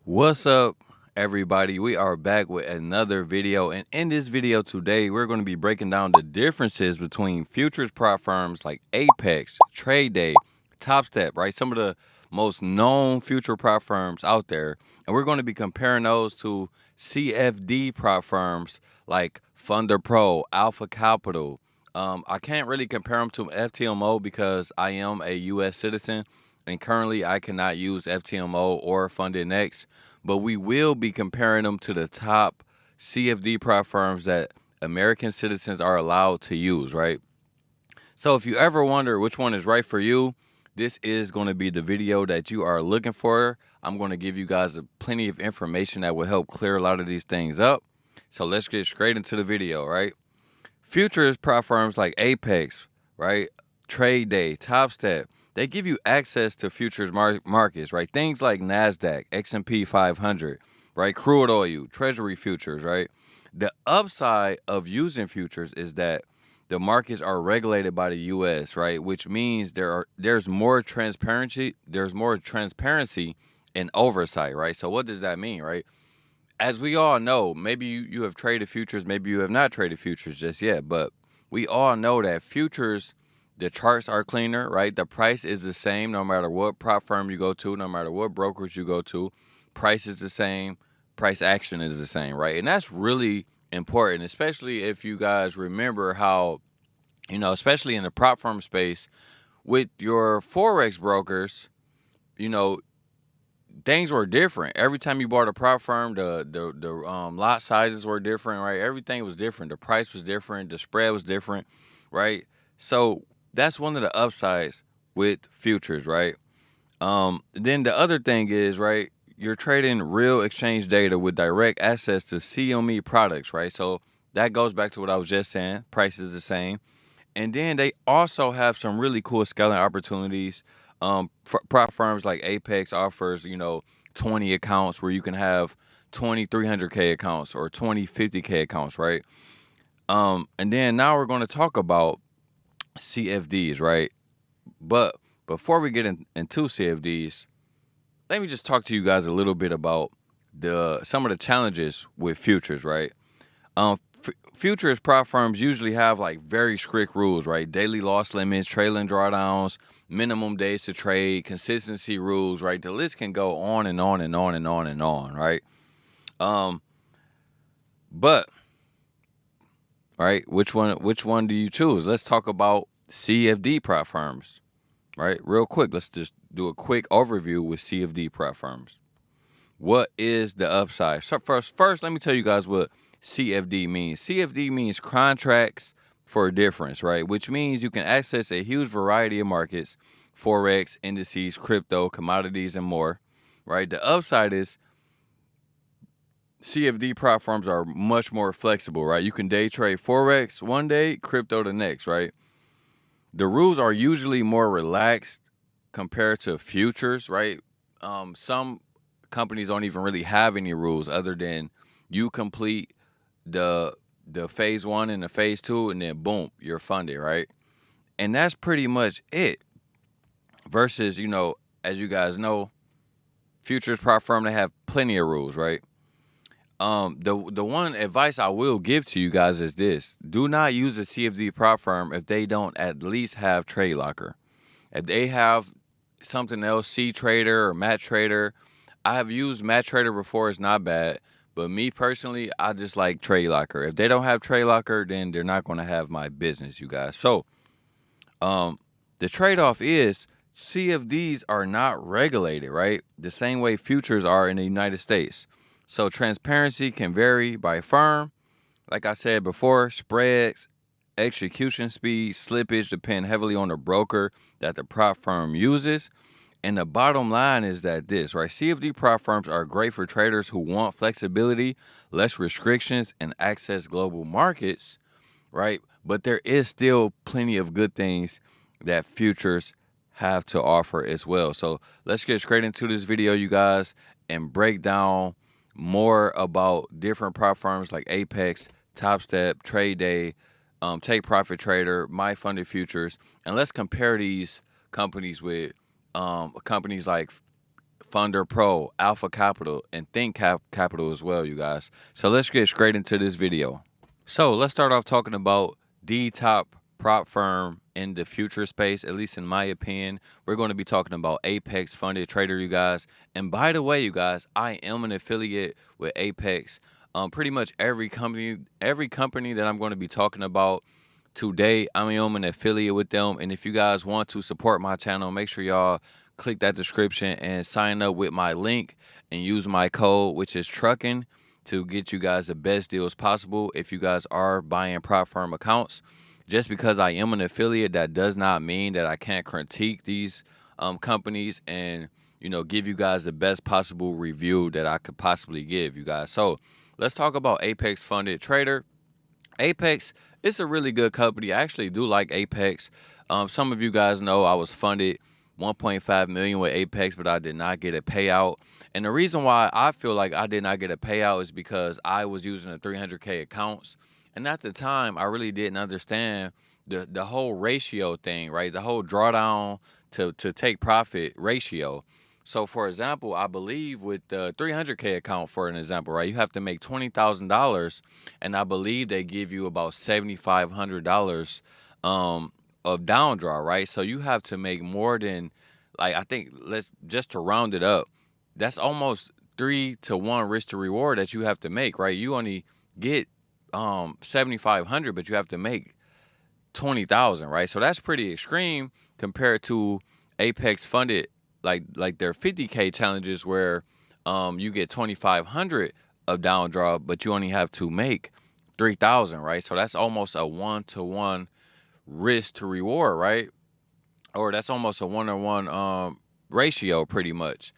What's up, everybody? We are back with another video, and in this video today, we're going to be breaking down the differences between futures prop firms like Apex, Trade Day, TopStep, right? Some of the most known future prop firms out there, and we're going to be comparing those to CFD prop firms like Funder Pro, Alpha Capital. I can't really compare them to FTMO because I am a U.S. citizen, and currently I cannot use FTMO or Funded Next, but we will be comparing them to the top CFD prop firms that American citizens are allowed to use, right? So if you ever wonder which one is right for you, this is going to be the video that you are looking for. I'm going to give you guys plenty of information that will help clear a lot of these things up. So let's get straight into the video, right? Futures prop firms like Apex, right? Trade Day, TopStep, they give you access to futures markets, right? Things like NASDAQ, S&P 500, right? Crude oil, treasury futures, right? The upside of using futures is that the markets are regulated by the U.S., right? Which means there's more transparency, and oversight, right? So what does that mean, right? As we all know, maybe you have traded futures, maybe you have not traded futures just yet, but we all know that futures, the charts are cleaner, right? The price is the same no matter what prop firm you go to, no matter what brokerage you go to. Price is the same, price action is the same, right? And that's really important, especially if you guys remember how, especially in the prop firm space, with your forex brokers, you know, things were different. Every time you bought a prop firm, the lot sizes were different, right? Everything was different. The price was different. The spread was different, right? So that's one of the upsides with futures, right? Then the other thing is, right, you're trading real exchange data with direct access to CME products, right? So that goes back to what I was just saying. Price is the same. And then they also have some really cool scaling opportunities. Prop firms like Apex offers, 20 accounts where you can have 20 300K accounts or 20 50K accounts, right? And then now we're going to talk about CFDs, right? But before we get into CFDs, let me just talk to you guys a little bit about some of the challenges with futures, right? Futures prop firms usually have like very strict rules, right? Daily loss limits, trailing drawdowns, minimum days to trade, consistency rules, right? The list can go on and on and on and on and on, right? But right, which one do you choose? Let's talk about CFD prop firms, right? Real quick, let's just do a quick overview with CFD prop firms. What is the upside? So first, let me tell you guys what CFD means. CFD means contracts for difference, right? Which means you can access a huge variety of markets, forex, indices, crypto, commodities, and more, right? The upside is CFD prop firms are much more flexible, right? You can day trade forex one day, crypto the next, right? The rules are usually more relaxed compared to futures, right? Some companies don't even really have any rules other than you complete the phase 1 and the phase 2, and then boom, you're funded, right? And that's pretty much it. Versus, as you guys know, futures prop firm, they have plenty of rules, right? The one advice I will give to you guys is this: do not use a CFD prop firm if they don't at least have Trade Locker. If they have something else, C Trader or Match Trader, I have used Match Trader before. It's not bad. But me personally, I just like Trade Locker. If they don't have Trade Locker, then they're not going to have my business, you guys. So the trade-off is CFDs are not regulated, right? The same way futures are in the United States. So transparency can vary by firm. Like I said before, spreads, execution speed, slippage depend heavily on the broker that the prop firm uses. And the bottom line is that this, right? CFD prop firms are great for traders who want flexibility, less restrictions, and access global markets, right? But there is still plenty of good things that futures have to offer as well. So let's get straight into this video, you guys, and break down more about different prop firms like Apex, TopStep, Trade Day, Take Profit Trader, My Funded Futures, and let's compare these companies with companies like Funder Pro, Alpha Capital, and Think Capital as well, you guys. So let's get straight into this video. So let's start off talking about the top prop firm in the future space, at least in my opinion. We're going to be talking about Apex Funded Trader, you guys. And by the way, you guys, I am an affiliate with Apex. Pretty much every company that I'm going to be talking about today, I am an affiliate with them. And if you guys want to support my channel, make sure y'all click that description and sign up with my link and use my code, which is TRUCKEN, to get you guys the best deals possible if you guys are buying prop firm accounts. Just because I am an affiliate, that does not mean that I can't critique these companies and, you know, give you guys the best possible review that I could possibly give you guys. So let's talk about Apex Funded Trader. Apex, it's a really good company. I actually do like Apex. Some of you guys know I was funded $1.5 million with Apex, but I did not get a payout. And the reason why I feel like I did not get a payout is because I was using the 300K accounts. And at the time, I really didn't understand the whole ratio thing, right? The whole drawdown to take profit ratio. So, for example, I believe with the 300K account, for an example, right, you have to make $20,000, and I believe they give you about $7,500 of down draw, right? So you have to make more than, like, I think, let's just to round it up, that's almost 3-to-1 risk to reward that you have to make, right? You only get 7,500, but you have to make 20,000, right? So that's pretty extreme compared to Apex Funded, like their 50K challenges where you get 2,500 of down draw, but you only have to make 3,000, right? So that's almost a 1-to-1 risk to reward, right? Or that's almost a 1-to-1 ratio, pretty much.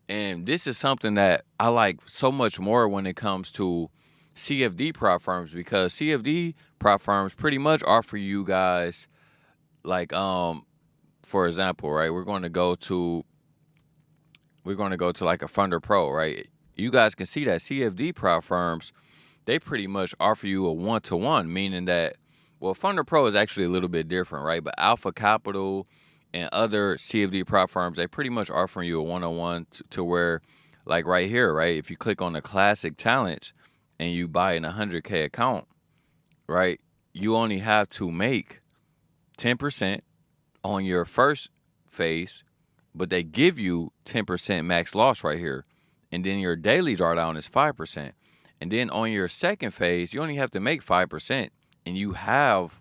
And this is something that I like so much more when it comes to CFD prop firms, because CFD prop firms pretty much offer you guys, like, for example, right, we're going to go to like a Funder Pro, right? You guys can see that CFD prop firms, they pretty much offer you a 1-to-1, meaning that, well, Funder Pro is actually a little bit different, right? But Alpha Capital and other CFD prop firms, they pretty much offering you a 1-on-1 to where, like right here, right? If you click on the Classic Challenge and you buy an 100K account, right, you only have to make 10% on your first phase, but they give you 10% max loss right here. And then your daily drawdown is 5%. And then on your second phase, you only have to make 5%, and you have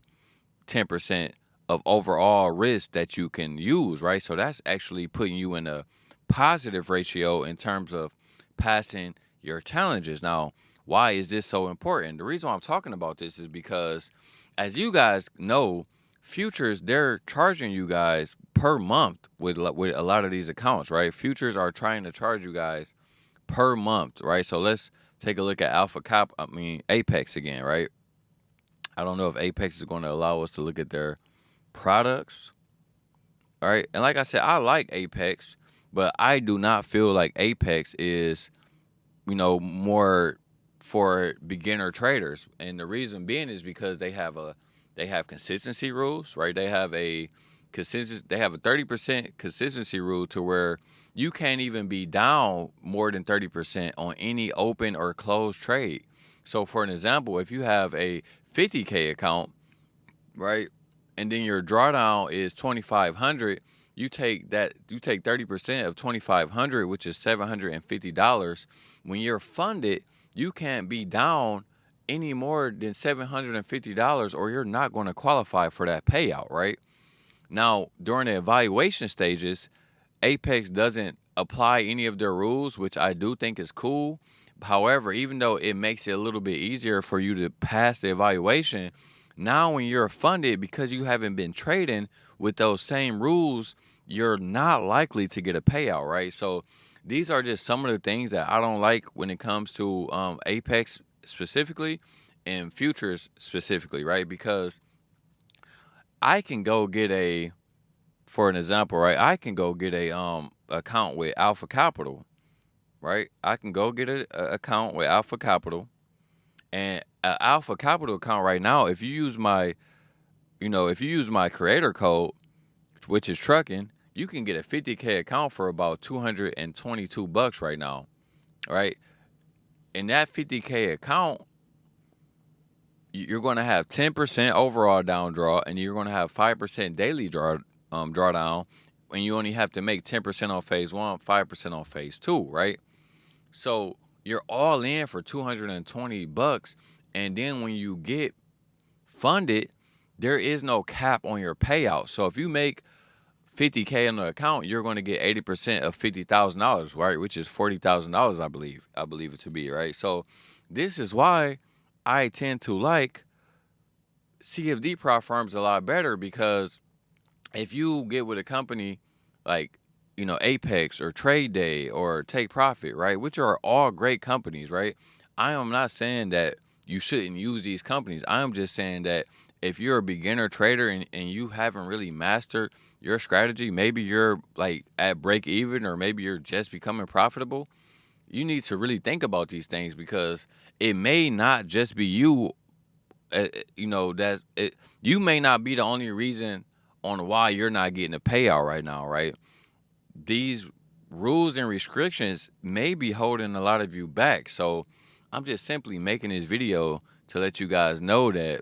10% of overall risk that you can use, right? So that's actually putting you in a positive ratio in terms of passing your challenges. Now, why is this so important? The reason why I'm talking about this is because, as you guys know, futures, they're charging you guys per month with a lot of these accounts, right? Futures are trying to charge you guys per month, right? So let's take a look at Apex again, right? I don't know if Apex is going to allow us to look at their products, all right? And like I said, I like Apex, but I do not feel like Apex is, you know, more for beginner traders. And the reason being is because they have consistency rules, right? They have a 30% consistency rule to where you can't even be down more than 30% on any open or closed trade. So for an example, if you have a 50K account, right, and then your drawdown is 2,500, you take 30% of 2,500, which is $750. When you're funded, you can't be down any more than $750, or you're not going to qualify for that payout, right? Now, during the evaluation stages, Apex doesn't apply any of their rules, which I do think is cool. However, even though it makes it a little bit easier for you to pass the evaluation, now when you're funded, because you haven't been trading with those same rules, you're not likely to get a payout, right? So these are just some of the things that I don't like when it comes to Apex specifically and futures specifically, right? Because I can go get for an example, right? I can go get a account with Alpha Capital, right? I can go get a account with Alpha Capital, and an Alpha Capital account right now, if you use my creator code, which is TRUCKEN, you can get a 50K account for about $222 right now, right? In that 50K account, you're going to have 10% overall down draw, and you're going to have 5% daily drawdown, and you only have to make 10% on phase 1, 5% on phase 2, right? So you're all in for $220, and then when you get funded, there is no cap on your payout. So if you make 50K in the account, you're going to get 80% of $50,000, right? Which is $40,000, I believe it to be, right? So this is why I tend to like CFD prop firms a lot better, because if you get with a company like, Apex or Trade Day or Take Profit, right, which are all great companies, right? I am not saying that you shouldn't use these companies. I am just saying that if you're a beginner trader and you haven't really mastered your strategy, maybe you're like at break even, or maybe you're just becoming profitable, you need to really think about these things, because it may not just be you. You may not be the only reason on why you're not getting a payout right now, right? These rules and restrictions may be holding a lot of you back. So I'm just simply making this video to let you guys know that,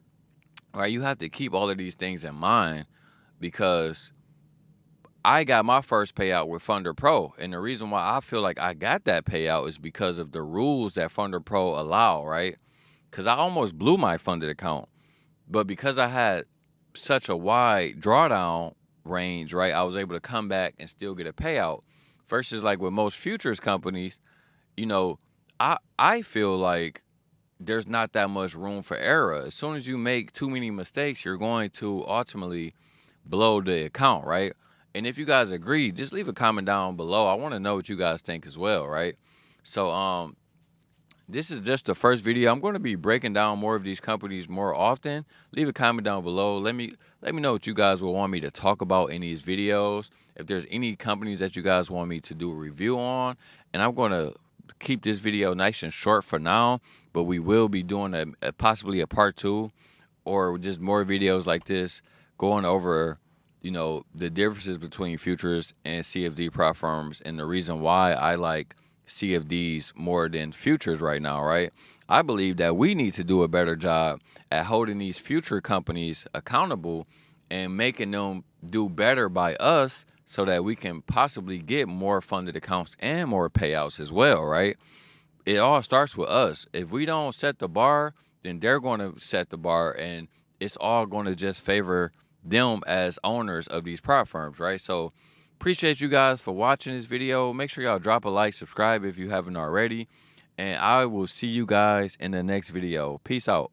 right, you have to keep all of these things in mind, because I got my first payout with Funder Pro, and the reason why I feel like I got that payout is because of the rules that Funder Pro allow, right? Because I almost blew my funded account, but because I had such a wide drawdown range, right, I was able to come back and still get a payout. Versus like with most futures companies, I feel like there's not that much room for error. As soon as you make too many mistakes, you're going to ultimately blow the account, right? And if you guys agree, just leave a comment down below. I want to know what you guys think as well, right? So this is just the first video. I'm going to be breaking down more of these companies more often. Leave a comment down below. Let me know what you guys will want me to talk about in these videos. If there's any companies that you guys want me to do a review on, and I'm going to keep this video nice and short for now, but we will be doing possibly a part 2, or just more videos like this going over the differences between futures and CFD prop firms, and the reason why I like CFDs more than futures right now, right? I believe that we need to do a better job at holding these future companies accountable and making them do better by us, so that we can possibly get more funded accounts and more payouts as well, right? It all starts with us. If we don't set the bar, then they're going to set the bar, and it's all going to just favor them as owners of these prop firms, right? So appreciate you guys for watching this video. Make sure y'all drop a like, subscribe if you haven't already, and I will see you guys in the next video. Peace out.